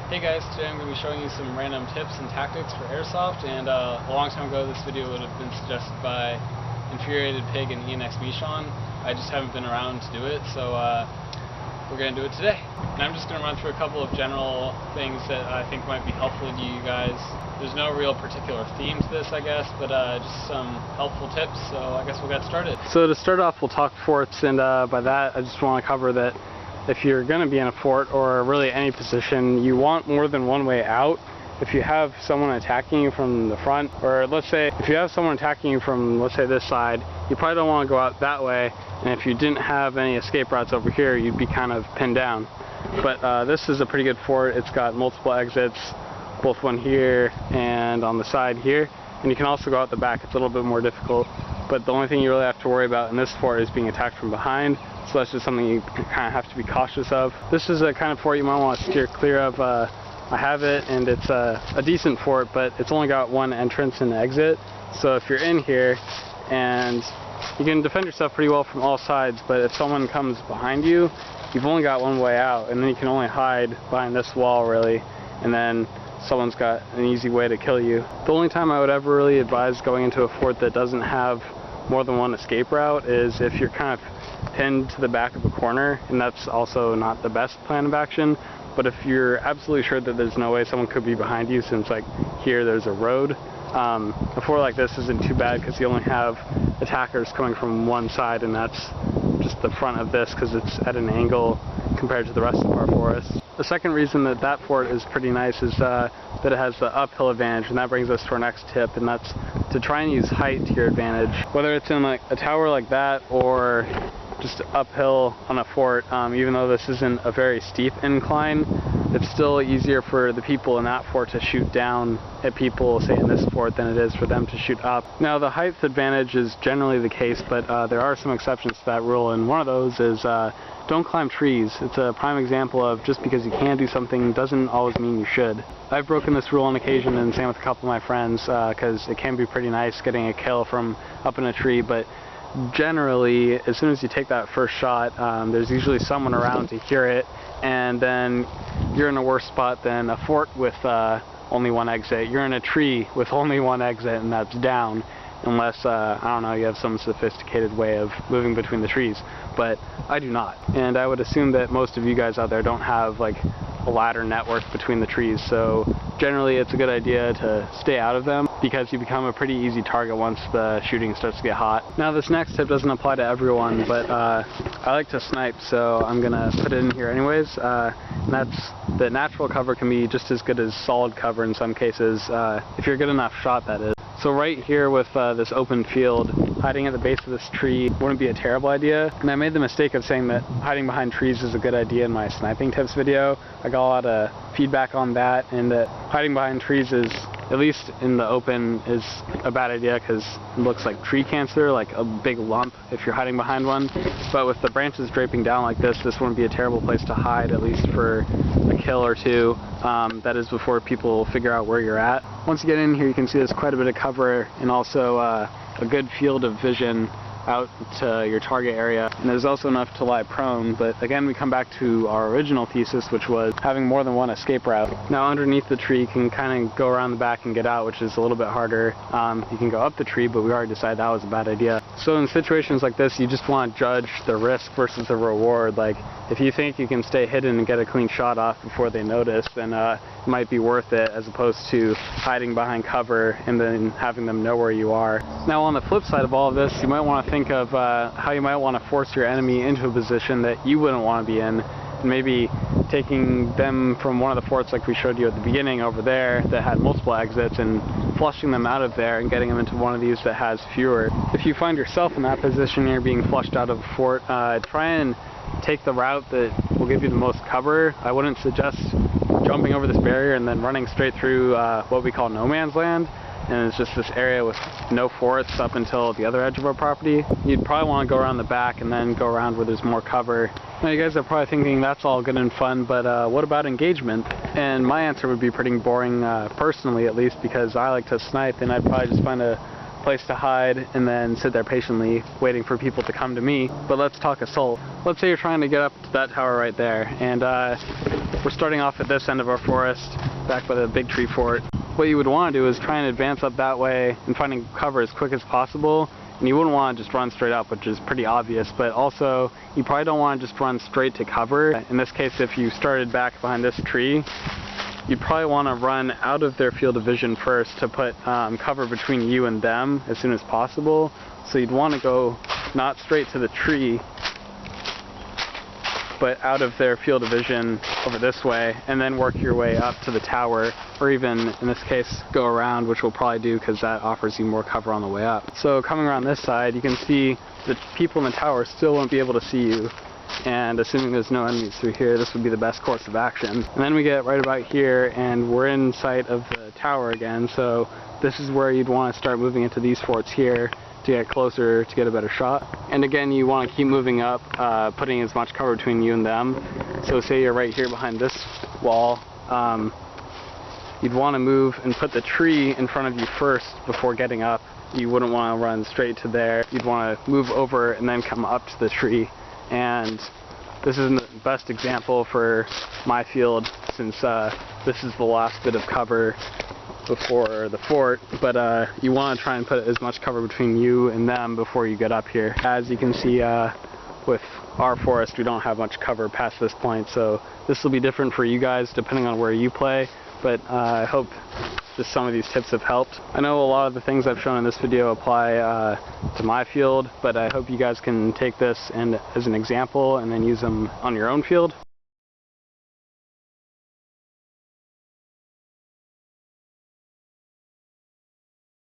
Hey guys, today I'm going to be showing you some random tips and tactics for Airsoft, and a long time ago this video would have been suggested by Infuriatedpig and Ianxmichon. I just haven't been around to do it, so we're going to do it today. And I'm just going to run through a couple of general things that I think might be helpful to you guys. There's no real particular theme to this, I guess, but just some helpful tips, so I guess we'll get started. So to start off, we'll talk forts, and by that I just want to cover that if you're going to be in a fort or really any position, you want more than one way out. If you have someone attacking you from the front, or let's say if you have someone attacking you from, let's say, this side, you probably don't want to go out that way, and if you didn't have any escape routes over here, you'd be kind of pinned down. But this is a pretty good fort. It's got multiple exits, both one here and on the side here, and you can also go out the back. It's a little bit more difficult, but the only thing you really have to worry about in this fort is being attacked from behind. So that's just something you kind of have to be cautious of. This is a kind of fort you might want to steer clear of. I have it, and it's a decent fort, but it's only got one entrance and exit. So if you're in here, and you can defend yourself pretty well from all sides, but if someone comes behind you, you've only got one way out, and then you can only hide behind this wall, really, and then someone's got an easy way to kill you. The only time I would ever really advise going into a fort that doesn't have more than one escape route is if you're kind of pinned to the back of a corner, and that's also not the best plan of action. But if you're absolutely sure that there's no way someone could be behind you, since like here there's a road, a fort like this isn't too bad because you only have attackers coming from one side, and that's just the front of this because it's at an angle compared to the rest of our forest. The second reason that that fort is pretty nice is that it has the uphill advantage, and that brings us to our next tip, and that's to try and use height to your advantage. Whether it's in like a tower like that or just uphill on a fort, even though this isn't a very steep incline, it's still easier for the people in that fort to shoot down at people, say in this fort, than it is for them to shoot up. Now the height advantage is generally the case, but there are some exceptions to that rule, and one of those is don't climb trees. It's a prime example of just because you can do something doesn't always mean you should. I've broken this rule on occasion, and same with a couple of my friends, because it can be pretty nice getting a kill from up in a tree, but generally, as soon as you take that first shot, there's usually someone around to hear it, and then you're in a worse spot than a fort with only one exit. You're in a tree with only one exit, and that's down, unless, I don't know, you have some sophisticated way of moving between the trees. But I do not, and I would assume that most of you guys out there don't have like a ladder network between the trees, so generally it's a good idea to stay out of them because you become a pretty easy target once the shooting starts to get hot. Now this next tip doesn't apply to everyone, but I like to snipe, so I'm gonna put it in here anyways. And that's that natural cover can be just as good as solid cover in some cases, if you're a good enough shot, that is. So right here with this open field, hiding at the base of this tree wouldn't be a terrible idea. And I made the mistake of saying that hiding behind trees is a good idea in my sniping tips video. I got a lot of feedback on that, and that hiding behind trees is, at least in the open, is a bad idea because it looks like tree cancer, like a big lump if you're hiding behind one. But with the branches draping down like this wouldn't be a terrible place to hide, at least for a kill or two. That is before people figure out where you're at. Once you get in here, you can see there's quite a bit of cover and also a good field of vision out to your target area, and there's also enough to lie prone. But again, we come back to our original thesis, which was having more than one escape route. Now underneath the tree you can kind of go around the back and get out, which is a little bit harder. You can go up the tree, but we already decided that was a bad idea. So in situations like this, you just want to judge the risk versus the reward. Like, if you think you can stay hidden and get a clean shot off before they notice, then it might be worth it, as opposed to hiding behind cover and then having them know where you are. Now on the flip side of all of this, you might want to think of how you might want to force your enemy into a position that you wouldn't want to be in, and maybe taking them from one of the forts like we showed you at the beginning over there that had multiple exits, and flushing them out of there and getting them into one of these that has fewer. If you find yourself in that position, you're being flushed out of a fort, try and take the route that will give you the most cover. I wouldn't suggest jumping over this barrier and then running straight through what we call no man's land, and it's just this area with no forts up until the other edge of our property. You'd probably want to go around the back and then go around where there's more cover. Now you guys are probably thinking that's all good and fun, but what about engagement? And my answer would be pretty boring, personally at least, because I like to snipe, and I'd probably just find a place to hide and then sit there patiently waiting for people to come to me. But let's talk assault. Let's say you're trying to get up to that tower right there, and we're starting off at this end of our forest, back by the big tree fort. What you would want to do is try and advance up that way and finding cover as quick as possible. And you wouldn't want to just run straight up, which is pretty obvious, but also you probably don't want to just run straight to cover. In this case, if you started back behind this tree, you'd probably want to run out of their field of vision first to put cover between you and them as soon as possible. So you'd want to go not straight to the tree, but out of their field of vision over this way, and then work your way up to the tower, or even, in this case, go around, which we'll probably do because that offers you more cover on the way up. So coming around this side, you can see the people in the tower still won't be able to see you, and assuming there's no enemies through here, this would be the best course of action. And then we get right about here, and we're in sight of the tower again, so this is where you'd want to start moving into these forts here to get closer to get a better shot. And again, you want to keep moving up, putting as much cover between you and them. So say you're right here behind this wall, you'd want to move and put the tree in front of you first before getting up. You wouldn't want to run straight to there. You'd want to move over and then come up to the tree. And this isn't the best example for my field, since this is the last bit of cover before the fort, but you want to try and put as much cover between you and them before you get up here. As you can see, with our forest, we don't have much cover past this point, so this will be different for you guys depending on where you play, but I hope just some of these tips have helped. I know a lot of the things I've shown in this video apply to my field, but I hope you guys can take this and as an example and then use them on your own field.